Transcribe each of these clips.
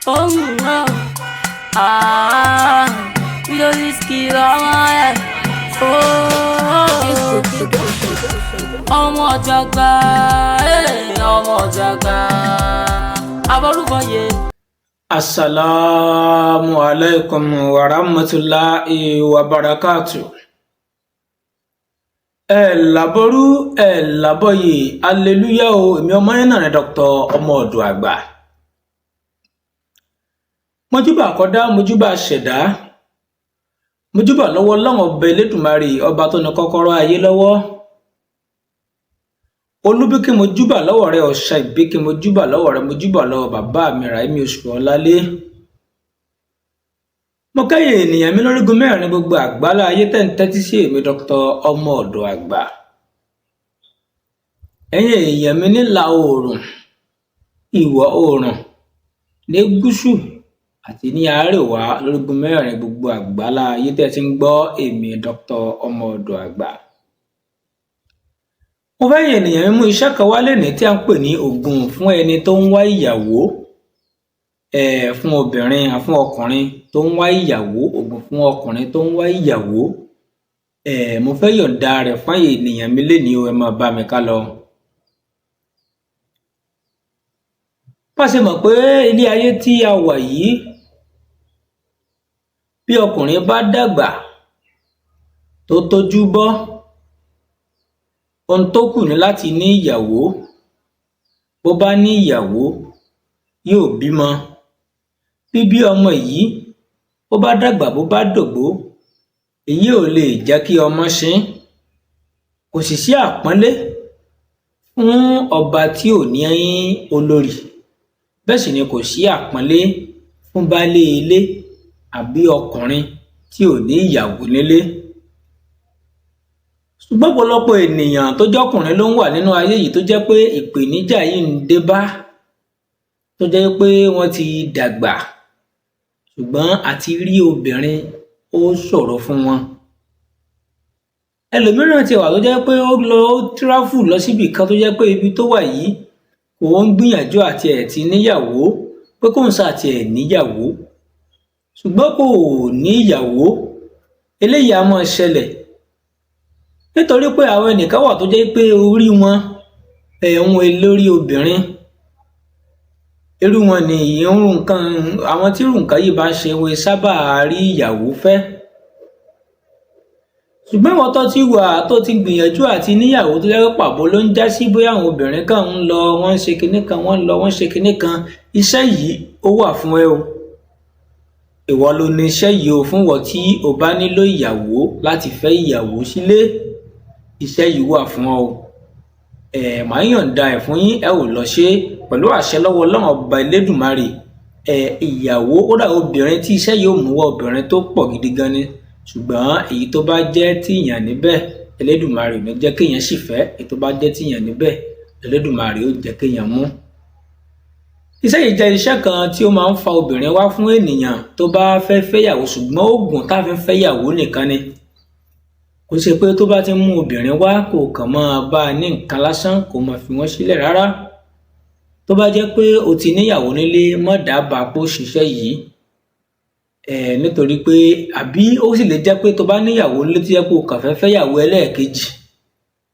Oh no, ah, we don't risky love. Oh, ọmọ jagba, ọmọ jagba, abolúbọyé. Assalamu alaikum wa rahmatullahi wa barakatuh. Laboru laboye hallelujah o èmi ọmọ yẹn náà ni Dr. ọmọ ọ̀dọ̀ àgbà. Mojúbà kódà mojúbà ṣẹ̀dá. Mojúbà lọ́wọ́ Ọlọ́run ọba Elédùmarè ọba tó ní kọ́kọ́rọ́ ayé lọ́wọ́. Olúbíkí mojúbà lọ́wọ́ rẹ ọ̀ṣà ìbíkí mojúbà lọ́wọ́ rẹ mojúbà lọ́wọ́ bàbá mi Ràímí oṣù ọ̀lálé. Mo kẹ́yìn ènìyàn mi lórígun mẹ́rin gbogbo àgbálá ayé tẹ́ ń tẹ́tí sí èmi Dr. ọmọ ọ̀dọ̀ àgbà. Ẹ̀yin èèyàn mi nílà oòrùn, ìwọ̀ oòrùn, ní gúúsù àti ní àríwá lórígun mẹ́rin gbogbo àgbálá ayé tẹ́ ti ń gbọ́ èmi Dr. ọmọ ọ̀dọ̀ àgbà. Mo fẹ́ yìn ènìyàn mi mú iṣẹ́ kan wá lénìí tí a ń pè ní ògùn fún ẹni tó ń wá ìyàwó. Fún obìnrin fún ọkùnrin tó ń wá ìyàwó, ògùn fún ọkùnrin tó ń wá ìyàwó. Mo fẹ́ yọ̀ǹda rẹ̀ fún ènìyàn mi lénìí o, ẹ máa bá mi ká lọ. Bá ṣe mọ̀ pé ilé ayé tí a wà yìí, bí ọkùnrin bá dàgbà tó tójú bọ́, ohun tó kù ní láti ní ìyàwó. Bó bá ní ìyàwó yóò bímọ. Bíbí ọmọ yìí bó bá dàgbà bó bá dògbó, èyí ò lè jẹ́ kí ọmọ ṣín. Kò sì sí àpọ́nlé fún ọba tí ò ní olórí, bẹ́ẹ̀ sì ni kò sí àpọ́nlé fún baálé ilé àbí ọkùnrin tí ò ní ìyàwó nílé. Ṣùgbọ́n ọ̀pọ̀lọpọ̀ ènìyàn tó jọ́kùnrin ló ń wà nínú ayé yìí tó jẹ́ pé ìpèníjà yìí ń dé bá, tó jẹ́ pé wọ́n ti dàgbà ṣùgbọ́n àti rí obìnrin ó ṣòro fún wọn. Ẹlòmíràn ti wà tó jẹ́ pé ó tíráfù lọ síbì kan tó jẹ́ pé ibi tó wà yìí kò ń gbìyànjú àti ẹ̀ ti níyàwó, pé kò ń sá àti ẹ̀ níyàwó ṣùgbọ́n kò ní ìyàwó. Eléyìí á máa ṣẹlẹ̀ nítorí pé àwọn ẹnìkan wà tó jẹ́ pé orí wọn ẹ̀hún lórí obìnrin. Irú wọn ni irú nǹkan àwọn tí irú nǹkan yìí bá ń ṣe wọn sábà rí ìyàwó fẹ́. Ṣùgbọ́n ìwọ tó ti wà tó ti gbìyànjú àti níyàwó tó jẹ́ pé pàbó ló ń já sí, bóyá àwọn obìnrin kan ń lọ wọ́n ń ṣe kinní kan, wọ́n ń lọ wọ́n ń ṣe kinní kan, iṣẹ́ yìí ó wà fún ẹ o. Ìwọ ló ní iṣẹ́ yìí o, fún ìwọ tí o bá nílò ìyàwó láti fẹ́ ìyàwó sílé, iṣẹ́ yìí wà fún ọ o. Màá yọ̀ǹda ẹ̀ fún yín, ẹ ò lọ ṣe pẹ̀lú àṣẹ lọ́wọ́ Ọlọ́run ọba Elédùmarè. Ìyàwó ó dà obìnrin tí iṣẹ́ yìí ó mú wá, obìnrin tó pọ̀ gidi gan ni, ṣùgbọ́n èyí tó bá jẹ́ tíyàn níbẹ̀ Elédùmarè ò ní jẹ́ kéèyàn sì fẹ́, èyí tó bá jẹ́ tíyàn níbẹ̀ Elédùmarè ó jẹ́ kéèyàn mú. Iṣẹ́ yìí jẹ́ iṣẹ́ kan tí ó máa ń fa obìnrin wá fún ènìyàn tó bá fẹ́ fẹ́yàwó, ṣùgbọ́n oògùn tá a fi fẹ́yàwó nìkan ni. Kò ṣe pé tó bá ti mú obìnrin wá kò kàn máa bá a ní nǹkan lásán, kò máa fi wọ́n sílẹ̀ rárá. Tó bá jẹ́ pé o ti níyàwó nílé, má dábàá pé ó ṣiṣẹ́ yìí. Nítorí pé àbí ó sì lè jẹ́ pé tó bá níyàwó nílé tó jẹ́ pé o kàn fẹ́ fẹ́yàwó ẹlẹ́ẹ̀kejì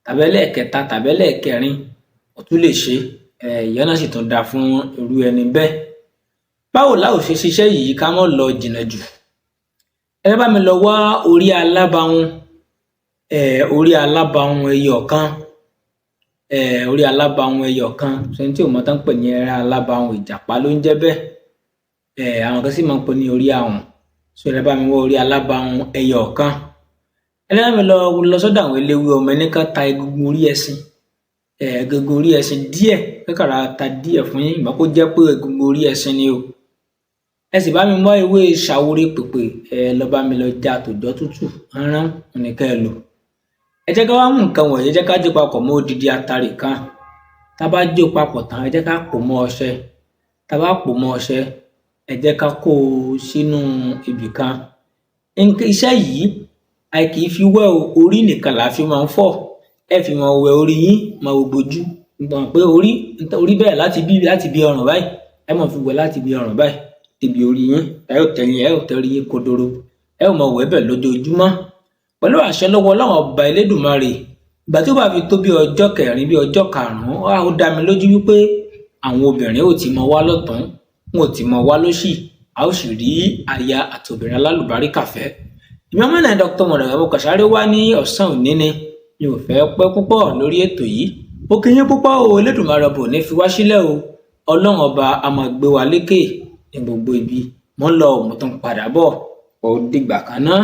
tàbí ẹlẹ́ẹ̀kẹta tàbí ẹlẹ́ẹ̀kẹrin, o tún lè ṣe. Ìyẹn náà sì tún dáa fún irú ẹni bẹ́ẹ̀. Báwo la ó ṣe ṣiṣẹ́ yìí ká má lọ jìnnà jù? Ẹ bá mi lọ wá orí alábàáhùn, orí alábàáhùn ẹyọ kan, orí alábàáhùn ẹyọ kan, ṣẹ́ni tí ò mọ̀ tán pè ní alábàáhùn ìjàpá ló ń jẹ́ bẹ́ẹ̀. Àwọn kan sì máa ń pè ní orí ahùn. Ẹ bá mi wá orí alábàáhùn ẹyọ kan. Ẹ bá mi lọ sọ́dọ̀ àwọn eléwé ọmọ ẹni kan ta egungun orí ẹṣin. Egungun orí ẹṣin díẹ̀, kẹ́kàrà ta díẹ̀ fún yín, ìmọ̀ kó jẹ́ pé egungun orí ẹṣin ni o. Ẹ sì bá mi mọ ewé ṣàwórí pèpè, lọ bá mi lọ já tòjọ́ tútù rán nìkan ẹ lò. Ẹ jẹ́ ká wá mú nǹkan wọ̀nyí, ẹ jẹ́ ká jó papọ̀ mọ́ odidi atare kan. Tá bá jó papọ̀ tán, ẹ jẹ́ ká pò mọ́ ọṣẹ. Tá bá pò mọ́ ọṣẹ, ẹ jẹ́ ká kó o sínú ibì kan. Iṣẹ́ yìí àì kì í fi wẹ́ orí nìkan là fi máa ń fọ̀. Ẹ fi máa wẹ orí yín, máa wo bojú. Nítorí pé orí bẹ̀rẹ̀ láti bí ọrùn báyìí, ẹ máa fi wẹ̀ láti bí ọrùn báyìí débi orí yín, ẹ ò tẹrí yín kodoro, ẹ ò mọ wẹ́bẹ̀ lójoojúmọ́ pẹ̀lú àṣẹ lọ́wọ́ Ọlọ́run ọba Elédùmarè. Ìgbà tí ó bá fi tó bí ọjọ́ kẹrin bí ọjọ́ karùn-ún, ó dá mi lójú wípé àwọn obìnrin ò ti mọ wá lọ́tún, wọn ò ti mọ wá lósì, a ó sì rí aya àti obìnrin alálùbáríkà fẹ́. Ìmọ̀ mọ́nà Dr. Mọ̀rẹ̀wá mo kàn sáré wá ní ọ̀sán òní ni, mi ò fẹ́ pẹ́ púpọ̀ lórí ètò yìí. Mo kí yín púpọ̀ o, Elédùmarè bò ní fi wá sílẹ̀ o, Ọlọ́run ọba a máa gbé wa lékè ní gbogbo ibi. Mo ń lọ, mo tún padà bọ̀, ó dìgbà kan náà.